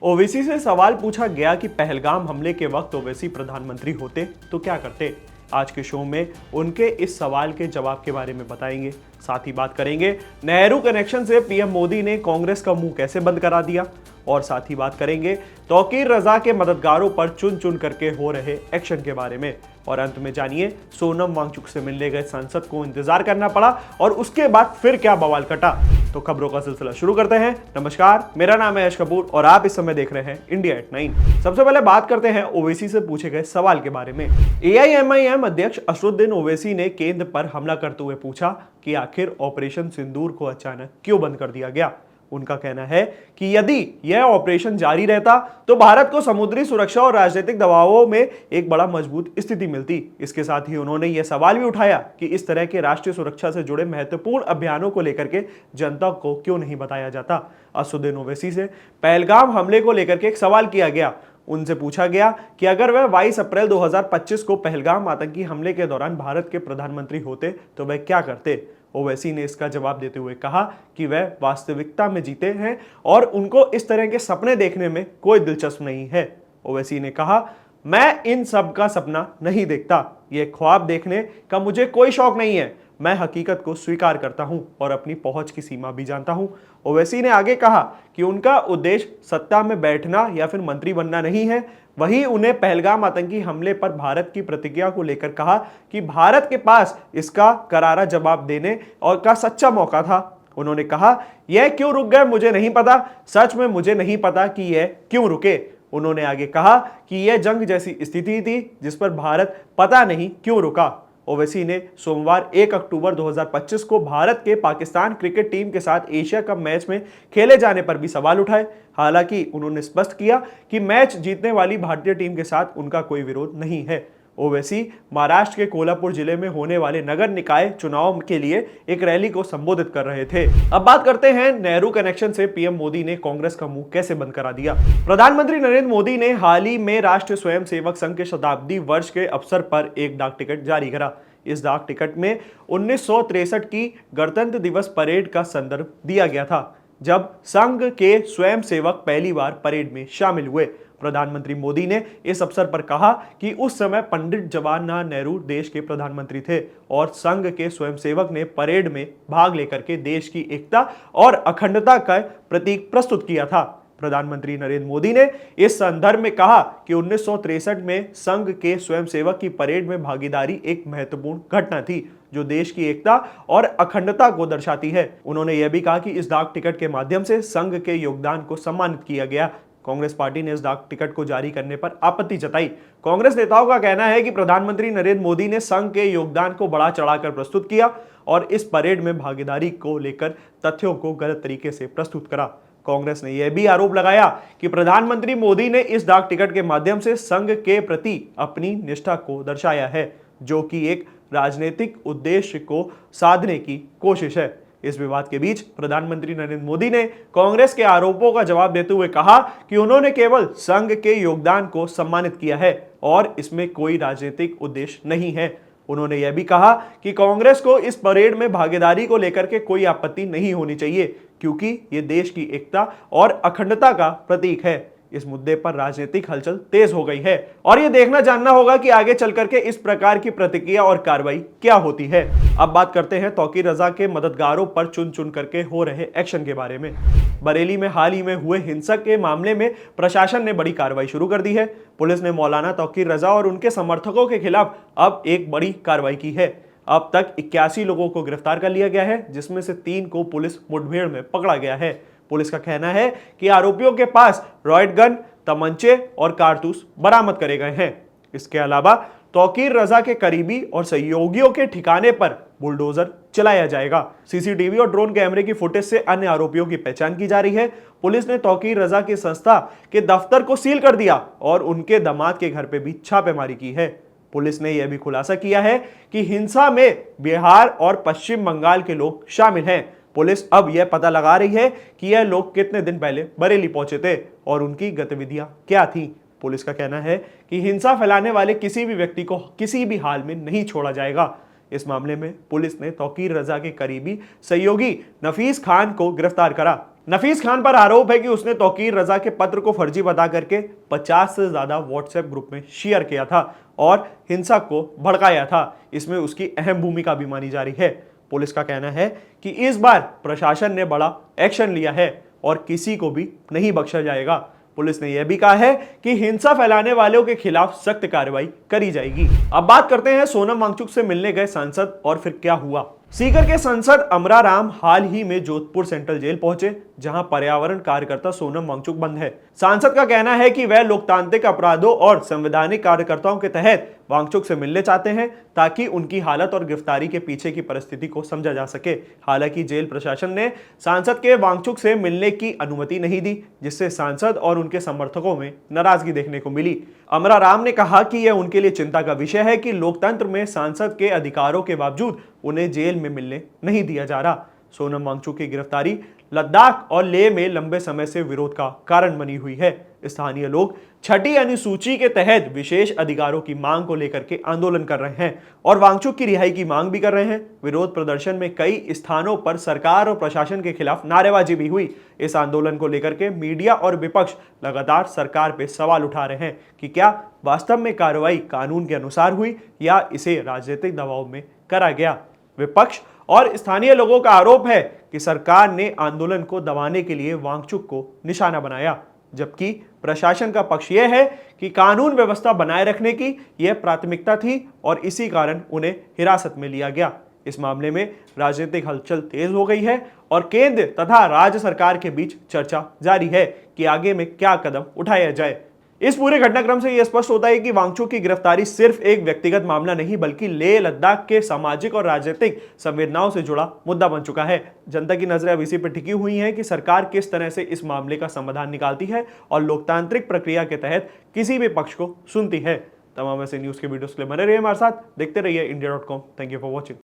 ओवैसी से सवाल पूछा गया कि पहलगाम हमले के वक्त ओवैसी प्रधानमंत्री होते तो क्या करते। आज के शो में उनके इस सवाल के जवाब के बारे में बताएंगे। साथ ही बात करेंगे नेहरू कनेक्शन से पीएम मोदी ने कांग्रेस का मुंह कैसे बंद करा दिया, और साथ ही बात करेंगे तौकीर रजा के मददगारों पर चुन चुन करके हो रहे एक्शन के बारे में। और अंत में जानिए सोनम वांगचुक से मिलने गए सांसद को इंतजार करना पड़ा और उसके बाद फिर क्या बवाल कटा। तो खबरों का सिलसिला शुरू करते हैं। नमस्कार, मेरा नाम है यश कपूर और आप इस समय देख रहे हैं इंडिया एट 9। सबसे पहले बात करते हैं ओवैसी से पूछे गए सवाल के बारे में। एआईएमआईएम अध्यक्ष असदुद्दीन ओवैसी ने केंद्र पर हमला करते हुए पूछा कि आखिर ऑपरेशन सिंदूर को अचानक क्यों बंद कर दिया गया। उनका कहना है कि यदि यह ऑपरेशन जारी रहता तो भारत को समुद्री सुरक्षा और राजनीतिक दबावों में एक बड़ा मजबूत स्थिति मिलती। इसके साथ ही उन्होंने यह सवाल भी उठाया कि इस तरह के राष्ट्रीय सुरक्षा से जुड़े महत्वपूर्ण अभियानों को लेकर के जनता को क्यों नहीं बताया जाता। असदुद्दीन ओवैसी से पहलगाम हमले को लेकर के एक सवाल किया गया। उनसे पूछा गया कि अगर वह 22 अप्रैल 2025 को पहलगाम आतंकी हमले के दौरान भारत के प्रधानमंत्री होते तो वह क्या करते। ओवैसी ने इसका जवाब देते हुए कहा कि वह वास्तविकता में जीते हैं और उनको इस तरह के सपने देखने में कोई दिलचस्प नहीं है। ओवैसी ने कहा, मैं इन सब का सपना नहीं देखता, ये ख्वाब देखने का मुझे कोई शौक नहीं है। मैं हकीकत को स्वीकार करता हूं और अपनी पहुंच की सीमा भी जानता हूं। ओवैसी ने आगे कहा कि उनका उद्देश्य सत्ता में बैठना या फिर मंत्री बनना नहीं है। वहीं उन्हें पहलगाम आतंकी हमले पर भारत की प्रतिक्रिया को लेकर कहा कि भारत के पास इसका करारा जवाब देने और का सच्चा मौका था। उन्होंने कहा, यह क्यों रुक गए मुझे नहीं पता, सच में मुझे नहीं पता कि यह क्यों रुके। उन्होंने आगे कहा कि यह जंग जैसी स्थिति थी जिस पर भारत पता नहीं क्यों रुका। ओवैसी ने सोमवार 1 अक्टूबर 2025 को भारत के पाकिस्तान क्रिकेट टीम के साथ एशिया कप मैच में खेले जाने पर भी सवाल उठाए। हालांकि उन्होंने स्पष्ट किया कि मैच जीतने वाली भारतीय टीम के साथ उनका कोई विरोध नहीं है। ओवैसी महाराष्ट्र के कोल्हापुर जिले में होने वाले नगर निकाय चुनाव के लिए एक रैली को संबोधित कर रहे थे। अब बात करते हैं नेहरू कनेक्शन से पीएम मोदी ने कांग्रेस का मुंह कैसे बंद करा दिया। प्रधानमंत्री नरेंद्र मोदी ने हाल ही में राष्ट्रीय स्वयंसेवक संघ के शताब्दी वर्ष के अवसर पर एक डाक टिकट जारी करा। इस डाक टिकट में 1963 की गणतंत्र दिवस परेड का संदर्भ दिया गया था, जब संघ के स्वयंसेवक पहली बार परेड में शामिल हुए। प्रधानमंत्री मोदी ने इस अवसर पर कहा कि उस समय पंडित जवाहरलाल नेहरू देश के प्रधानमंत्री थे और संघ के स्वयंसेवक ने परेड में भाग लेकर के देश की एकता और अखंडता का प्रतीक प्रस्तुत किया था। प्रधानमंत्री नरेंद्र मोदी ने इस संदर्भ में कहा कि 1963 में संघ के स्वयंसेवक की परेड में भागीदारी एक महत्वपूर्ण घटना थी जो देश की एकता और अखंडता को दर्शाती है। उन्होंने यह भी कहा कि इस डाक टिकट के माध्यम से संघ के योगदान को सम्मानित किया गया। कांग्रेस पार्टी ने इस डाक टिकट को जारी करने पर आपत्ति जताई। कांग्रेस नेताओं का कहना है कि प्रधानमंत्री नरेंद्र मोदी ने संघ के योगदान को बढ़ा चढ़ाकर प्रस्तुत किया और इस परेड में भागीदारी को लेकर तथ्यों को गलत तरीके से प्रस्तुत करा। कांग्रेस ने यह भी आरोप लगाया कि प्रधानमंत्री मोदी ने इस डाक टिकट के माध्यम से संघ के प्रति अपनी निष्ठा को दर्शाया है, जो कि एक राजनीतिक उद्देश्य को साधने की कोशिश है। इस विवाद के बीच प्रधानमंत्री नरेंद्र मोदी ने कांग्रेस के आरोपों का जवाब देते हुए कहा कि उन्होंने केवल संघ के योगदान को सम्मानित किया है और इसमें कोई राजनीतिक उद्देश्य नहीं है। उन्होंने यह भी कहा कि कांग्रेस को इस परेड में भागीदारी को लेकर के कोई आपत्ति नहीं होनी चाहिए, क्योंकि ये देश की एकता और अखंडता का प्रतीक है। इस मुद्दे पर राजनीतिक हलचल तेज हो गई है और यह देखना जानना होगा कि आगे चल करके इस प्रकार की प्रतिक्रिया और कार्रवाई क्या होती है। अब बात करते हैं तौकीर रजा के मददगारों पर चुन चुन करके हो रहे एक्शन के बारे में। बरेली में हाल ही में हुए हिंसक के मामले में प्रशासन ने बड़ी कार्रवाई शुरू कर दी है। पुलिस ने मौलाना तौकीर रजा और उनके समर्थकों के खिलाफ अब एक बड़ी कार्रवाई की है। अब तक 81 लोगों को गिरफ्तार कर लिया गया है, जिसमें से 3 को पुलिस मुठभेड़ में पकड़ा गया है। पुलिस का कहना है कि आरोपियों के पास रॉयट गन, तमंचे और कारतूस बरामद करे गए हैं। इसके अलावा तौकीर रजा के करीबी और सहयोगियों के ठिकाने पर बुलडोजर चलाया जाएगा। सीसीटीवी और ड्रोन कैमरे की फुटेज से अन्य आरोपियों की पहचान की जा रही है। पुलिस ने तौकीर रजा की संस्था के दफ्तर को सील कर दिया और उनके दामाद के घर पे भी छापेमारी की है। पुलिस ने यह भी खुलासा किया है कि हिंसा में बिहार और पश्चिम बंगाल के लोग शामिल हैं। पुलिस अब यह पता लगा रही है कि यह लोग कितने दिन पहले बरेली पहुंचे थे और उनकी गतिविधियां क्या थीं। पुलिस का कहना है कि हिंसा फैलाने वाले किसी भी व्यक्ति को किसी भी हाल में नहीं छोड़ा जाएगा। इस मामले में पुलिस ने तौकीर रजा के करीबी सहयोगी नफीस खान को गिरफ्तार करा। नफीस खान पर आरोप है कि उसने तौकीर रजा के पत्र को फर्जी बता करके 50 से ज्यादा व्हाट्सएप ग्रुप में शेयर किया था और हिंसा को भड़काया था। इसमें उसकी अहम भूमिका भी मानी जा रही है। पुलिस का कहना है कि इस बार प्रशासन ने बड़ा एक्शन लिया है और किसी को भी नहीं बख्शा जाएगा। पुलिस ने यह भी कहा है कि हिंसा फैलाने वालों के खिलाफ सख्त कार्रवाई करी जाएगी। अब बात करते हैं सोनम वांगचुक से मिलने गए सांसद और फिर क्या हुआ। सीकर के सांसद अमरा राम हाल ही में जोधपुर सेंट्रल जेल पहुंचे, जहां पर्यावरण कार्यकर्ता सोनम वांगचुक बंद है। सांसद का कहना है कि वह लोकतांत्रिक अपराधों और संवैधानिक कार्यकर्ताओं के तहत वांगचुक से मिलने चाहते हैं ताकि उनकी हालत और गिरफ्तारी के पीछे की परिस्थिति को समझा जा सके। हालांकि जेल प्रशासन ने सांसद के वांगचुक से मिलने की अनुमति नहीं दी, जिससे सांसद और उनके समर्थकों में नाराजगी देखने को मिली। अमरा राम ने कहा कि यह उनके लिए चिंता का विषय है कि लोकतंत्र में सांसद के अधिकारों के बावजूद उन्हें जेल में मिलने नहीं दिया जा रहा। सोनम वांगचुक की गिरफ्तारी लद्दाख और लेह में लंबे समय से विरोध का कारण बनी हुई है। स्थानीय लोग छठी अनुसूची के तहत विशेष अधिकारों की मांग को लेकर के आंदोलन कर रहे हैं और वांगचुक की रिहाई की मांग भी कर रहे हैं। विरोध प्रदर्शन में कई स्थानों पर सरकार और प्रशासन के खिलाफ नारेबाजी भी हुई। इस आंदोलन को लेकर के मीडिया और विपक्ष लगातार सरकार पे सवाल उठा रहे हैं कि क्या वास्तव में कार्रवाई कानून के अनुसार हुई या इसे राजनीतिक दबाव में करा गया। विपक्ष और स्थानीय लोगों का आरोप है कि सरकार ने आंदोलन को दबाने के लिए वांगचुक को निशाना बनाया, जबकि प्रशासन का पक्ष यह है कि कानून व्यवस्था बनाए रखने की यह प्राथमिकता थी और इसी कारण उन्हें हिरासत में लिया गया। इस मामले में राजनीतिक हलचल तेज हो गई है और केंद्र तथा राज्य सरकार के बीच चर्चा जारी है कि आगे में क्या कदम उठाया जाए। इस पूरे घटनाक्रम से यह स्पष्ट होता है कि वांगचुक की गिरफ्तारी सिर्फ एक व्यक्तिगत मामला नहीं बल्कि लेह लद्दाख के सामाजिक और राजनीतिक संवेदनाओं से जुड़ा मुद्दा बन चुका है। जनता की नजरें अब इसी पर टिकी हुई हैं कि सरकार किस तरह से इस मामले का समाधान निकालती है और लोकतांत्रिक प्रक्रिया के तहत किसी भी पक्ष को सुनती है। तमाम ऐसे न्यूज के वीडियोस के लिए बने रहिए हमारे साथ, देखते रहिए India.com। Thank you for watching.